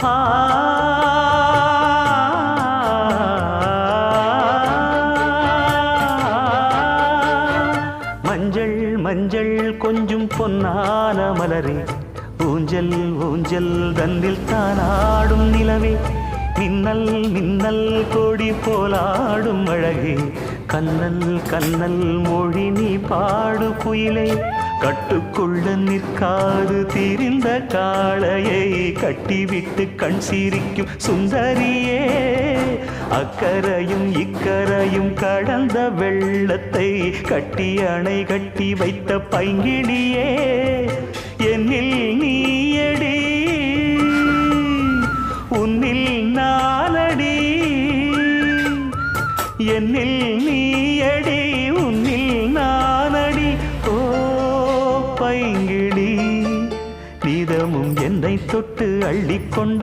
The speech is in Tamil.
ஆ மஞ்சள் மஞ்சள் கொஞ்சம் பொன்னான மலரே, ஊஞ்சல் ஊஞ்சல் தன்னில் தானாடும் நிலவே, மின்னல் மின்னல் கொடி போலாடும் அழகே, கண்ணல் கண்ணல் மொழி நீ பாடு குயிலே, கட்டுக்குள்ள நிற்காது திரிந்த காளையை கட்டிவிட்டு கண் சிரிக்கும் சுந்தரியே, அக்கரையும் இக்கரையும் கடந்த வெள்ளத்தை கட்டி அணை கட்டி வைத்த பைங்கிடியே, என்னில் நீயடி உன்னில் நானடி, என்னில் நீயடி உன்னில் நானடி, ஓ பைங்கிடி நீதமும் என்னை தொட்டு அள்ளிக்கொண்டு